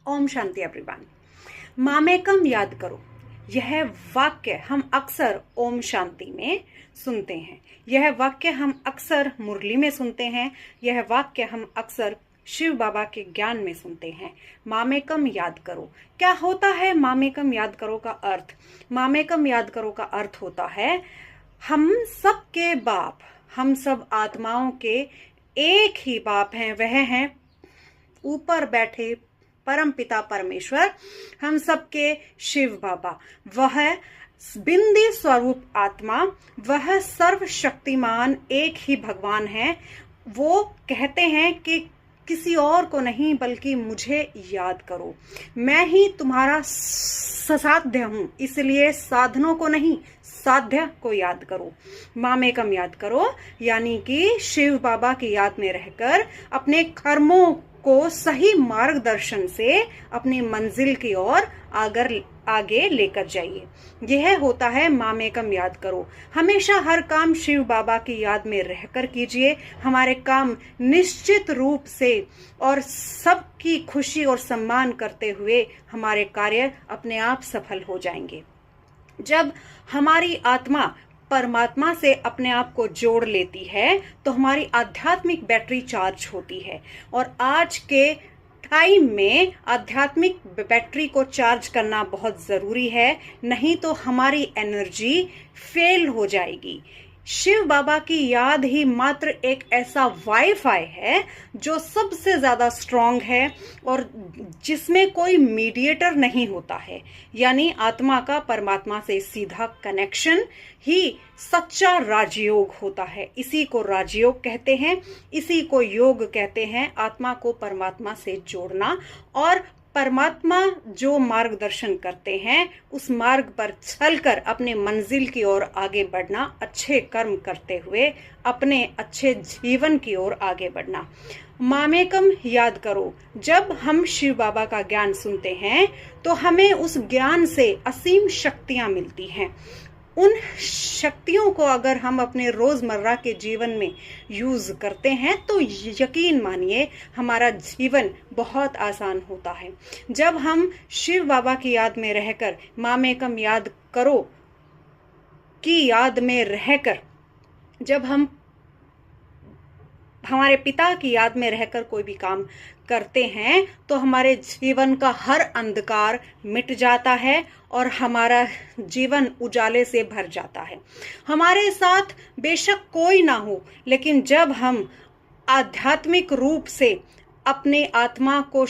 Om Shanti everyone. मामेकम याद करो, यह वाक्य हम अक्सर ओम शांति में सुनते हैं। यह वाक्य हम अक्सर मुरली में सुनते हैं। यह वाक्य हम अक्सर शिव बाबा के ज्ञान में सुनते हैं। मामेकम याद करो, क्या होता है मामेकम याद करो का अर्थ? मामेकम याद करो का अर्थ होता है हम सब के बाप, हम सब आत्माओं के एक ही बाप हैं। वह हैं ऊपर बैठे परम पिता परमेश्वर, हम सबके शिव बाबा। वह बिंदी स्वरूप आत्मा, वह सर्वशक्तिमान एक ही भगवान है। वो कहते हैं कि किसी और को नहीं बल्कि मुझे याद करो। मैं ही तुम्हारा साध्य हूं, इसलिए साधनों को नहीं साध्य को याद करो। मामेकम याद करो यानी कि शिव बाबा की याद में रहकर अपने कर्मों को सही मार्गदर्शन से अपनी मंजिल की ओर आगे लेकर जाइए। यह होता है मामेकम याद करो। हमेशा हर काम शिव बाबा की याद में रहकर कीजिए। हमारे काम निश्चित रूप से और सबकी खुशी और सम्मान करते हुए हमारे कार्य अपने आप सफल हो जाएंगे। जब हमारी आत्मा परमात्मा से अपने आप को जोड़ लेती है तो हमारी आध्यात्मिक बैटरी चार्ज होती है। और आज के टाइम में आध्यात्मिक बैटरी को चार्ज करना बहुत जरूरी है, नहीं तो हमारी एनर्जी फेल हो जाएगी। शिव बाबा की याद ही मात्र एक ऐसा वाईफाई है जो सबसे ज्यादा स्ट्रांग है और जिसमें कोई मीडिएटर नहीं होता है, यानी आत्मा का परमात्मा से सीधा कनेक्शन ही सच्चा राजयोग होता है। इसी को राजयोग कहते हैं, इसी को योग कहते हैं, आत्मा को परमात्मा से जोड़ना। और परमात्मा जो मार्गदर्शन करते हैं उस मार्ग पर चलकर अपने मंजिल की ओर आगे बढ़ना, अच्छे कर्म करते हुए अपने अच्छे जीवन की ओर आगे बढ़ना। मामेकम याद करो, जब हम शिव बाबा का ज्ञान सुनते हैं तो हमें उस ज्ञान से असीम शक्तियां मिलती हैं। उन शक्तियों को अगर हम अपने रोजमर्रा के जीवन में यूज करते हैं तो यकीन मानिए हमारा जीवन बहुत आसान होता है। जब हम शिव बाबा की याद में रहकर, मामेकम याद करो की याद में रहकर, जब हम हमारे पिता की याद में रहकर कोई भी काम करते हैं तो हमारे जीवन का हर अंधकार मिट जाता है और हमारा जीवन उजाले से भर जाता है। हमारे साथ बेशक कोई ना हो, लेकिन जब हम आध्यात्मिक रूप से अपने आत्मा को